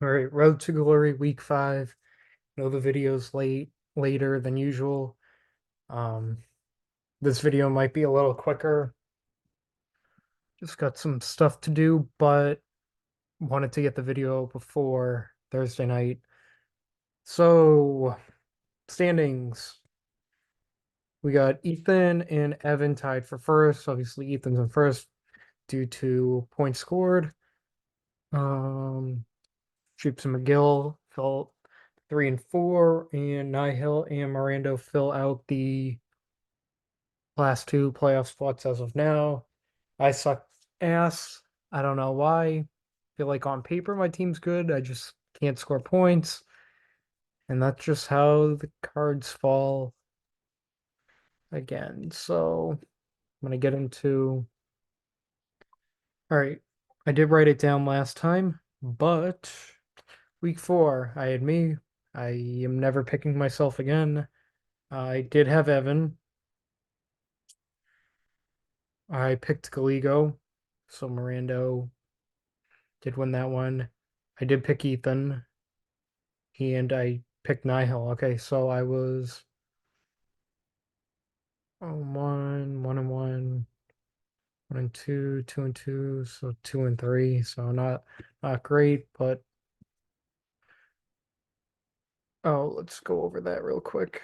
All right, Road to Glory Week 5. Know the video's later than usual. Um, this video might be a little quicker. Just got some stuff to do, but wanted to get the video before Thursday night. So, standings. We got Ethan and Evan tied for first. Obviously, Ethan's in first due to points scored. Um, Troops and McGill fill 3 and 4, and Nihil and Miranda fill out the last two playoff spots as of now. I suck ass. I don't know why. Feel like on paper my team's good. I just can't score points. And that's just how the cards fall again. So I'm gonna get into all right. I did write it down last time, but week 4, I had me. I am never picking myself again. I did have Evan. I picked Galigo, so Mirando did win that one. I did pick Ethan, and I picked Nihil. Okay, so I was 1, 2, 2 and 2, so 2 and 3. So not great, but oh, let's go over that real quick.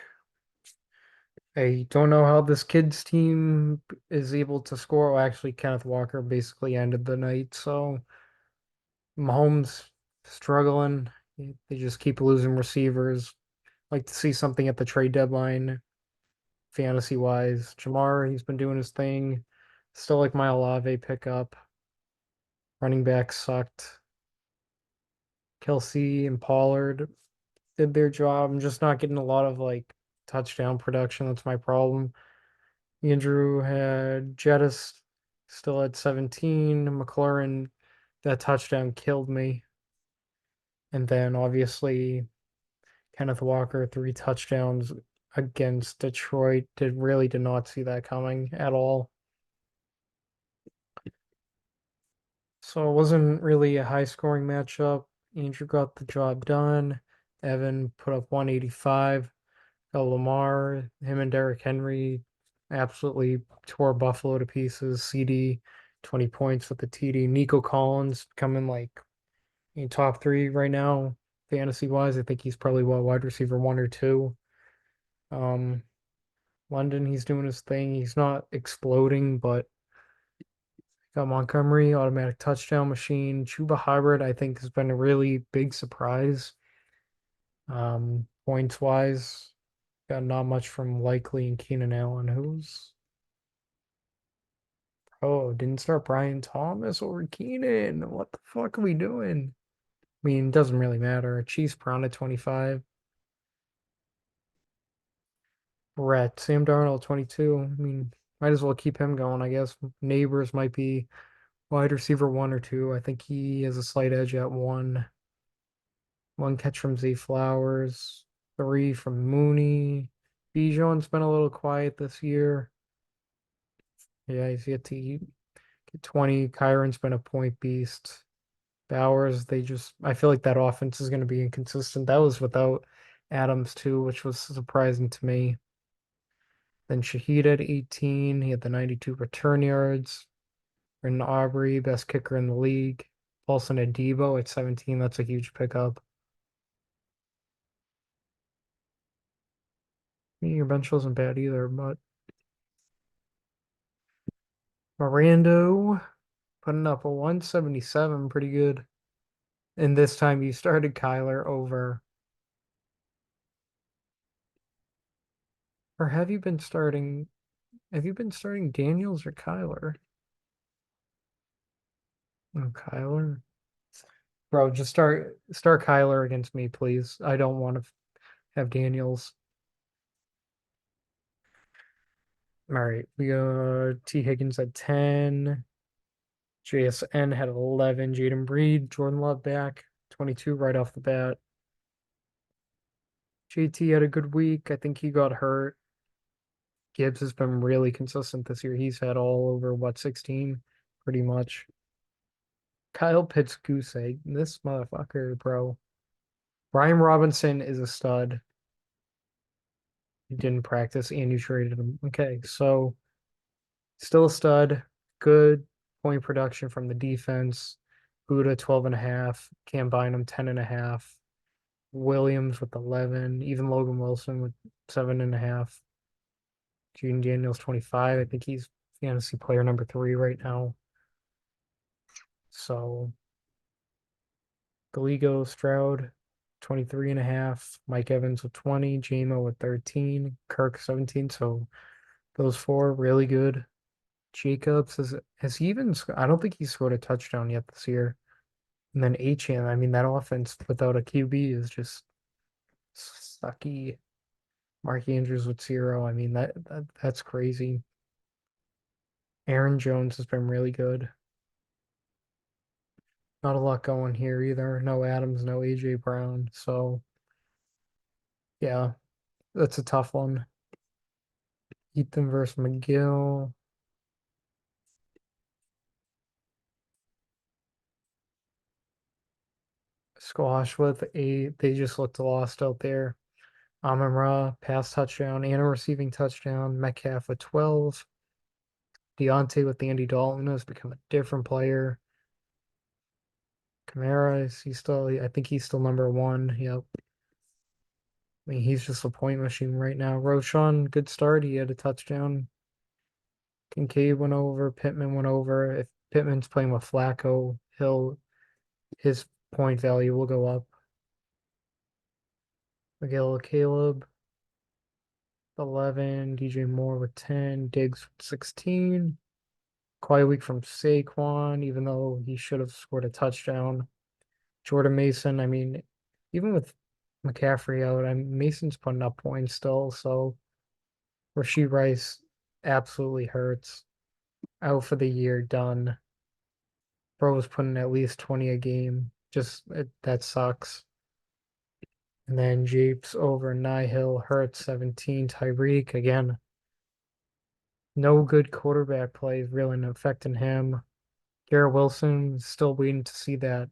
I don't know how this kid's team is able to score. Well, actually, Kenneth Walker basically ended the night, so Mahomes struggling. They just keep losing receivers. Like to see something at the trade deadline, fantasy wise. Jamar, he's been doing his thing. Still like my Olave pickup. Running back sucked. Kelsey and Pollard did their job. I'm just not getting a lot of like touchdown production. That's my problem. Andrew had Jettis still at 17. McLaurin, that touchdown killed me. And then obviously Kenneth Walker, 3 touchdowns against Detroit. Did not see that coming at all. So it wasn't really a high scoring matchup. Andrew got the job done. Evan put up 185. Got Lamar, him and Derrick Henry absolutely tore Buffalo to pieces. CD, 20 points with the TD. Nico Collins coming like in top three right now, fantasy wise. I think he's probably wide receiver 1 or 2. Um, London, he's doing his thing. He's not exploding, but got Montgomery, automatic touchdown machine. Chuba Hubbard, I think, has been a really big surprise. Points wise, got not much from Likely and Keenan Allen, who's didn't start Brian Thomas over Keenan. What the fuck are we doing? I mean, it doesn't really matter. Chiefs Brown at 25. Brett, Sam Darnold 22. I mean, might as well keep him going, I guess. Neighbors might be wide receiver 1 or 2. I think he has a slight edge at 1. 1 catch from Zay Flowers. 3 from Mooney. Bijan's been a little quiet this year. Yeah, he's yet to get 20. Kyron's been a point beast. Bowers, I feel like that offense is going to be inconsistent. That was without Adams too, which was surprising to me. Then Shahid at 18. He had the 92 return yards. And Aubrey, best kicker in the league. Paulson at Debo at 17. That's a huge pickup. Your bench wasn't bad either, but Mirando putting up a 177, pretty good. And this time you started Kyler over. Or have you been starting Daniels or Kyler? Oh, Kyler. Bro, just start Kyler against me, please. I don't want to have Daniels. All right, we got T. Higgins at 10. JSN had 11. Jaden Breed, Jordan Love back, 22 right off the bat. JT had a good week. I think he got hurt. Gibbs has been really consistent this year. He's had all over 16, pretty much. Kyle Pitts goose egg. This motherfucker, bro. Brian Robinson is a stud. He didn't practice and you traded him. Okay, so still a stud. Good point production from the defense. Buda 12 and a half. Cam Bynum 10 and a half. Williams with 11. Even Logan Wilson with 7 and a half. June Daniels 25. I think he's fantasy player number 3 right now. So Galigo Stroud 23 and a half. Mike Evans with 20. JMO with 13. Kirk 17. So those 4 really good. Jacobs has he even I don't think he scored a touchdown yet this year. And then Achane, I mean that offense without a QB is just sucky. Mark Andrews with 0. I mean that's crazy. Aaron Jones has been really good. Not a lot going here either. No Adams, no AJ Brown. So yeah, that's a tough one. Ethan versus McGill. Squash with they just looked lost out there. Amon-Ra, pass touchdown and a receiving touchdown. Metcalf with 12. Deontay with Andy Dalton has become a different player. Kamara, is he still, I think he's still number 1. Yep. I mean, he's just a point machine right now. Roshan, good start. He had a touchdown. Kincaid went over. Pittman went over. If Pittman's playing with Flacco, his point value will go up. Miguel Caleb, 11. DJ Moore with 10. Diggs with 16. Quiet week from Saquon, even though he should have scored a touchdown. Jordan Mason, I mean, even with McCaffrey out, Mason's putting up points still. So Rashee Rice absolutely hurts. Out for the year, done. Bro was putting at least 20 a game. That sucks. And then Jeeps over Nihil, Hurts 17, Tyreek again. No good quarterback play really affecting him. Garrett Wilson still waiting to see that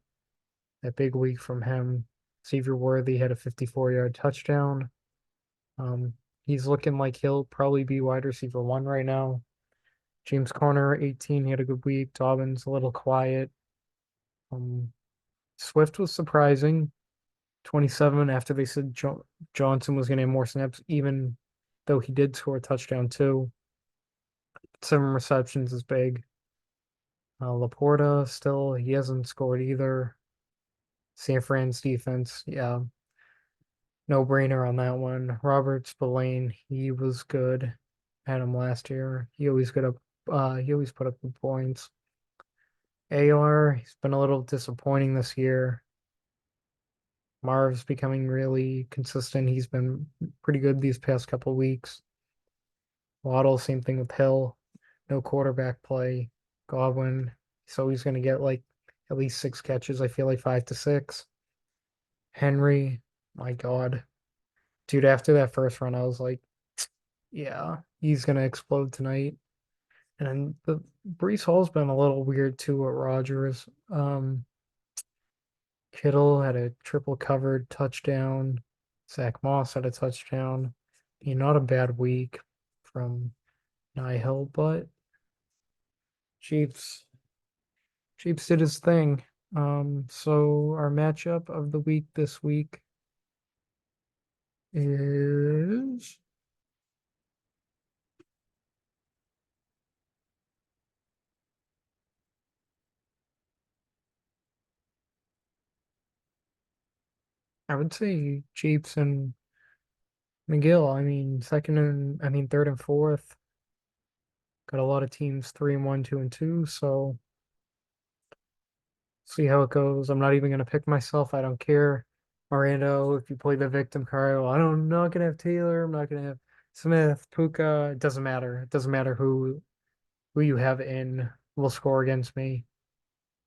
big week from him. Xavier Worthy had a 54-yard touchdown. He's looking like he'll probably be wide receiver 1 right now. James Conner, 18, he had a good week. Dobbins, a little quiet. Swift was surprising. 27 after they said Johnson was going to have more snaps, even though he did score a touchdown too. 7 receptions is big. Laporta still, he hasn't scored either. San Fran's defense, yeah, no brainer on that one. Robert Spillane, he was good. Had him last year. He always put up good points. AR, he's been a little disappointing this year. Marv's becoming really consistent. He's been pretty good these past couple weeks. Waddle, same thing with Hill. No quarterback play. Godwin, so he's going to get like at least 6 catches. I feel like 5 to 6. Henry, my God. Dude, after that first run, I was like, yeah, he's going to explode tonight. And the Breece Hall's been a little weird too at Rodgers. Kittle had a triple covered touchdown. Zach Moss had a touchdown. Not a bad week from Nihil, but Chiefs did his thing. So our matchup of the week this week is I would say Chiefs and McGill. Third and fourth. Got a lot of teams 3-1, 2-2. So see how it goes. I'm not even gonna pick myself. I don't care. Miranda, if you play the victim card, well, I'm not gonna have Taylor. I'm not gonna have Smith, Puka. It doesn't matter. It doesn't matter who you have in will score against me.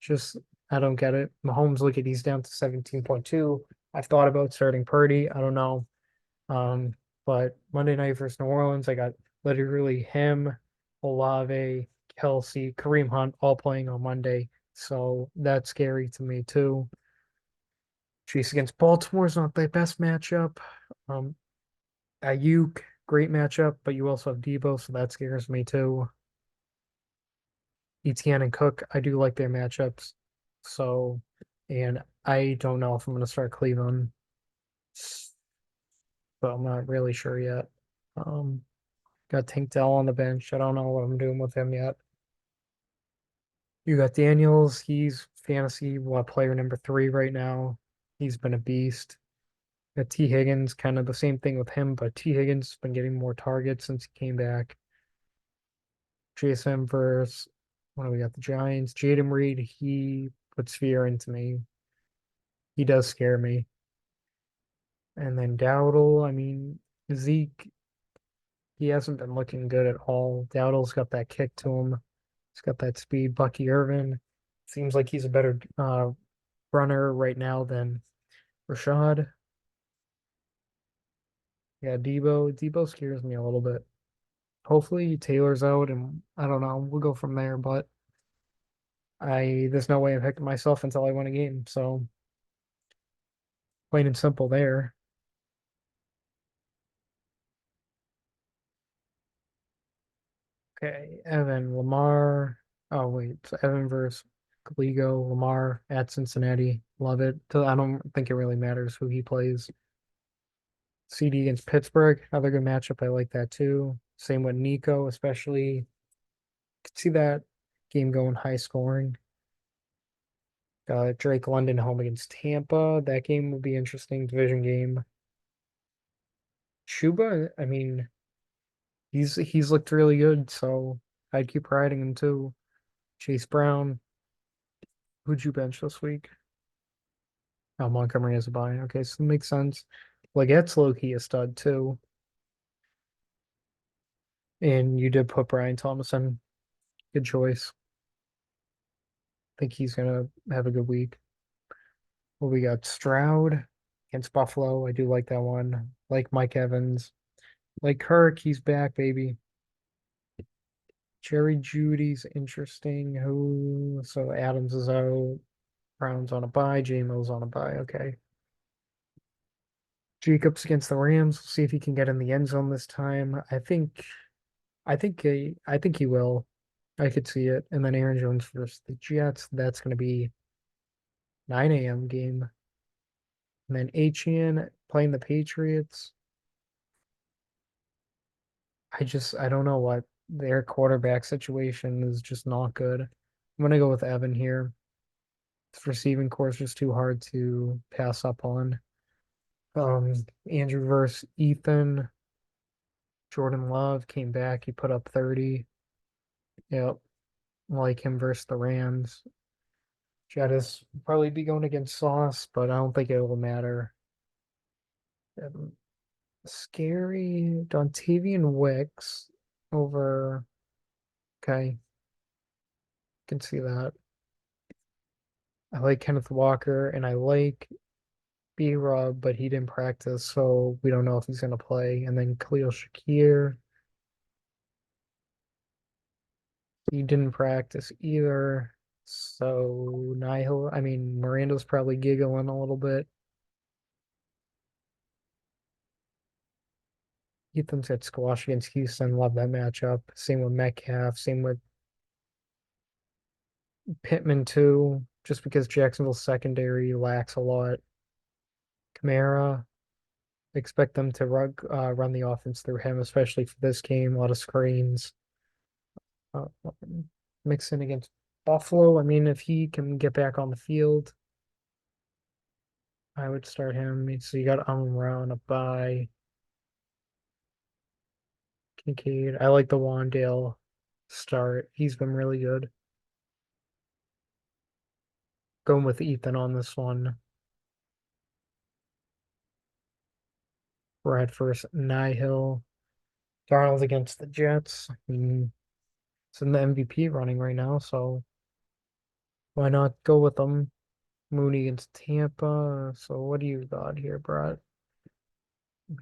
Just I don't get it. Mahomes, look at he's down to 17.2. I've thought about starting Purdy. I don't know. Um, but Monday night versus New Orleans, I got literally him, Olave, Kelsey, Kareem Hunt all playing on Monday. So that's scary to me too. Chiefs against Baltimore is not the best matchup. Um, Ayuk, great matchup, but you also have Debo, so that scares me too. ETN and Cook, I do like their matchups. So, and I don't know if I'm going to start Cleveland, but I'm not really sure yet. Um, got Tank Dell on the bench. I don't know what I'm doing with him yet. You got Daniels. He's fantasy player number 3 right now. He's been a beast. Got T. Higgins, kind of the same thing with him, but T. Higgins has been getting more targets since he came back. JSM versus what do we got? The Giants. Jaden Reed, he puts fear into me. He does scare me. And then Dowdle, I mean, Zeke, he hasn't been looking good at all. Dowdle's got that kick to him. He's got that speed. Bucky Irvin seems like he's a better runner right now than Rashad. Yeah, Debo. Debo scares me a little bit. Hopefully Taylor's out and I don't know, we'll go from there, but there's no way I'm picking myself until I win a game. So plain and simple there. Okay, Evan, Lamar. Oh wait, so Evan versus Kaligo, Lamar at Cincinnati. Love it. I don't think it really matters who he plays. CD against Pittsburgh, another good matchup. I like that too. Same with Nico, especially. Could see that game going high scoring. Drake London home against Tampa. That game will be interesting. Division game. Chuba, I mean, he's looked really good, so I'd keep riding him too. Chase Brown. Who'd you bench this week? Oh, Montgomery has a bye. Okay, so it makes sense. Legette's low-key a stud too. And you did put Brian Thomason. Good choice. I think he's gonna have a good week. Well, we got Stroud against Buffalo. I do like that one. Like Mike Evans. Like Kirk, he's back, baby. Jerry Judy's interesting. Who? So Adams is out. Brown's on a bye. J-Mo's on a bye. Okay. Jacobs against the Rams. We'll see if he can get in the end zone this time. I think he will. I could see it. And then Aaron Jones versus the Jets. That's going to be 9 a.m. game. And then Achane playing the Patriots. I don't know what their quarterback situation is just not good. I'm gonna go with Evan here. This receiving core is just too hard to pass up on. Andrew versus Ethan. Jordan Love came back. He put up 30. Yep. Like him versus the Rams. Jettis will probably be going against Sauce, but I don't think it will matter. Um, Scary Dontavian Wicks over. Okay, can see that. I like Kenneth Walker and I like B-Rob, but he didn't practice, so we don't know if he's going to play. And then Khalil Shakir, he didn't practice either. So Nihil, I mean, Miranda's probably giggling a little bit. Ethan's got squash against Houston. Love that matchup. Same with Metcalf. Same with Pittman, too, just because Jacksonville's secondary lacks a lot. Kamara, expect them to run the offense through him, especially for this game. A lot of screens. Uh, Mixon against Buffalo. I mean, if he can get back on the field, I would start him. So you got Amon-Ra on a bye. Kincaid. I like the Wandale start. He's been really good. Going with Ethan on this one. We're at first Nihil. Darnold against the Jets. I mean, it's in the MVP running right now, so why not go with them? Mooney against Tampa. So what do you got here, Brett?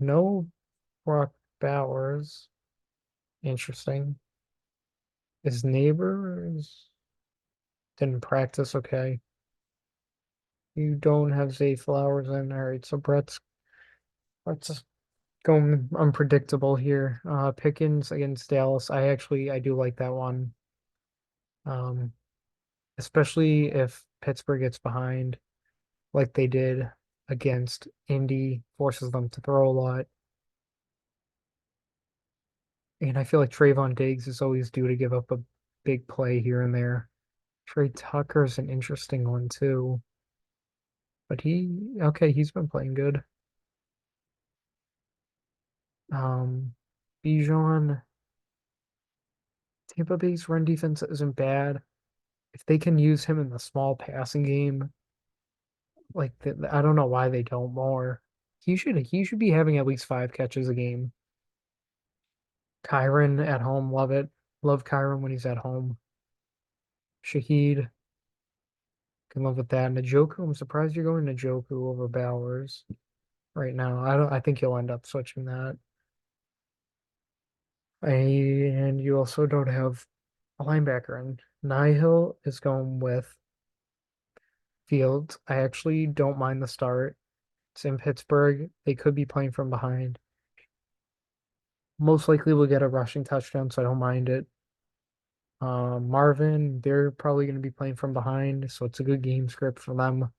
No Brock Bowers. Interesting. His neighbors. Didn't practice, okay. You don't have Zay Flowers in. All right, so Brett's just going unpredictable here. Pickens against Dallas. I do like that one. Um, especially if Pittsburgh gets behind like they did against Indy, forces them to throw a lot. And I feel like Trayvon Diggs is always due to give up a big play here and there. Trey Tucker's an interesting one too. But okay, he's been playing good. Um, Bijan, Tampa Bay's run defense isn't bad. If they can use him in the small passing game, I don't know why they don't more. He should be having at least 5 catches a game. Kyron at home, love it. Love Kyron when he's at home. Shahid, can live with that. Njoku, I'm surprised you're going Njoku over Bowers right now. I think you'll end up switching that. And you also don't have a linebacker in. Nihil is going with Fields. I actually don't mind the start. It's in Pittsburgh. They could be playing from behind. Most likely we'll get a rushing touchdown, so I don't mind it. Marvin, they're probably going to be playing from behind, so it's a good game script for them.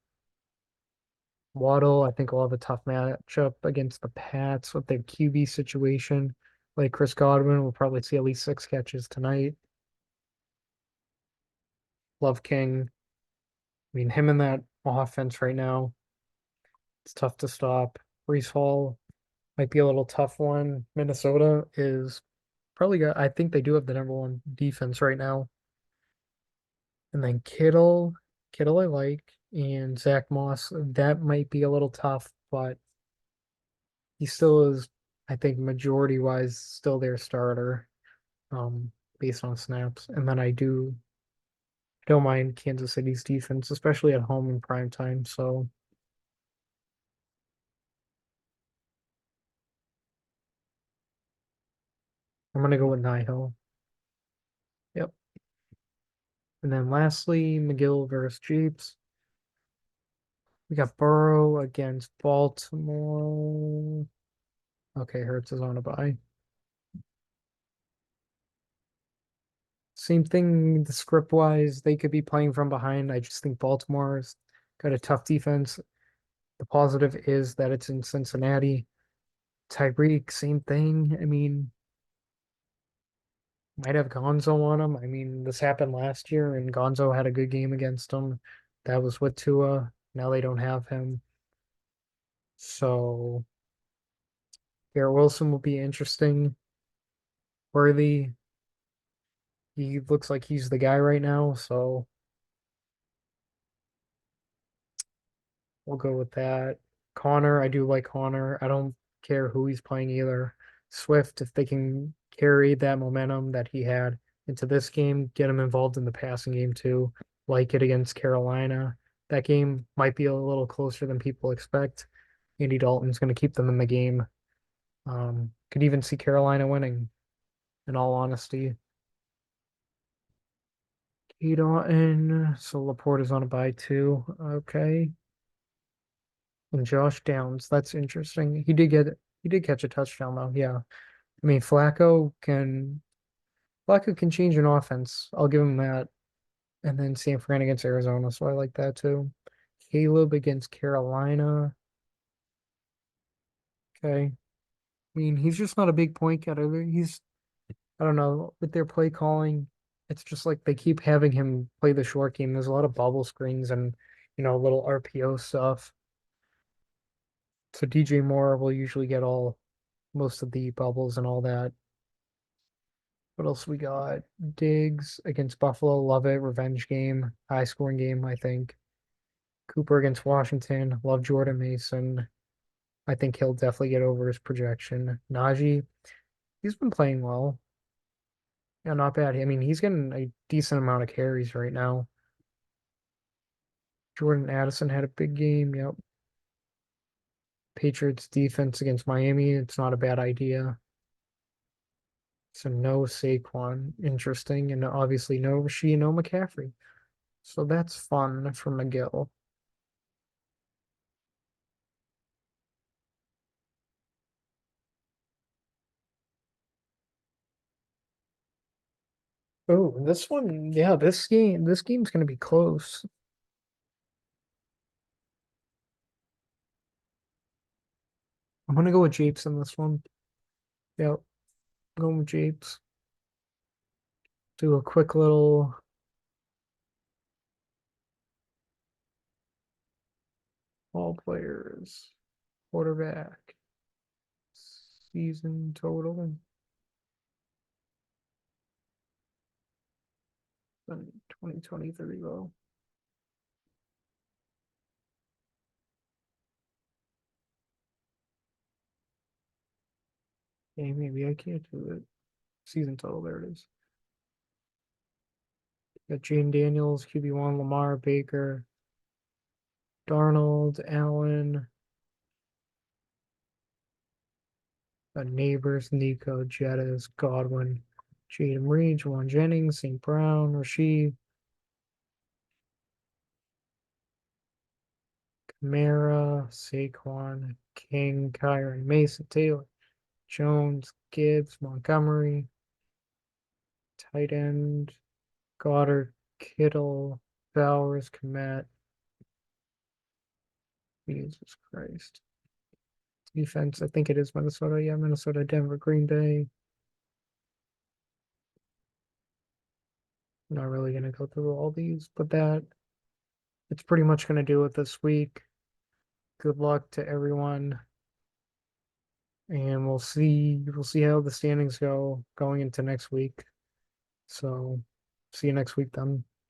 Waddle, I think will have a tough matchup against the Pats with their QB situation. Like Chris Godwin will probably see at least 6 catches tonight. Love King. I mean, him in that offense right now, it's tough to stop. Brees Hall might be a little tough one. Minnesota is probably got, I think they do have the #1 defense right now. And then Kittle I like, and Zach Moss, that might be a little tough, but he still is, I think, majority wise, still their starter, based on snaps. And then I don't mind Kansas City's defense, especially at home in prime time. So I'm gonna go with Nihil. Yep. And then lastly, McGill versus Jeeps. We got Burrow against Baltimore. Okay, Hurts is on a bye. Same thing, the script wise, they could be playing from behind. I just think Baltimore's got a tough defense. The positive is that it's in Cincinnati. Tyreek, same thing. I mean, might have Gonzo on him. I mean, this happened last year, and Gonzo had a good game against him. That was with Tua. Now they don't have him. So Garrett Wilson will be interesting. Worthy, he looks like he's the guy right now, so we'll go with that. Connor, I do like Connor. I don't care who he's playing either. Swift, if they can carry that momentum that he had into this game, get him involved in the passing game too, like it against Carolina. That game might be a little closer than people expect. Andy Dalton's going to keep them in the game. Could even see Carolina winning, in all honesty. Key Dalton, so Laporte is on a bye too. Okay. And Josh Downs, that's interesting. He did catch a touchdown though. Yeah. I mean, Flacco can change an offense. I'll give him that. And then San Fran against Arizona, so I like that too. Caleb against Carolina. Okay. I mean, he's just not a big point getter. I don't know, with their play calling, it's just like they keep having him play the short game. There's a lot of bubble screens and, little RPO stuff. So DJ Moore will usually get most of the bubbles and all that. What else we got? Diggs against Buffalo. Love it. Revenge game. High scoring game, I think. Cooper against Washington. Love Jordan Mason. I think he'll definitely get over his projection. Najee, he's been playing well. Yeah, not bad. I mean, he's getting a decent amount of carries right now. Jordan Addison had a big game. Yep. Patriots defense against Miami. It's not a bad idea. So no Saquon. Interesting. And obviously no Rasheed, no McCaffrey. So that's fun for McGill. Oh, this one, yeah, this game's gonna be close. I'm gonna go with Japes in this one. Yep, going with Japes. Do a quick little all players, quarterback, season total, 2023 though. Okay, maybe I can't do it. Season total, there it is. Got Jane Daniels, QB1, Lamar, Baker, Darnold, Allen, Neighbors, Nico, Jettis, Godwin, Jaden Reed, Juwan Jennings, St. Brown, Rashid, Kamara, Saquon, King, Kyron, Mason, Taylor, Jones, Gibbs, Montgomery, tight end, Goddard, Kittle, Bowers, Komet. Jesus Christ. Defense, I think it is Minnesota. Yeah, Minnesota, Denver, Green Bay. I'm not really going to go through all these, but it's pretty much going to do it this week. Good luck to everyone, and we'll see how the standings go going into next week. So, see you next week then.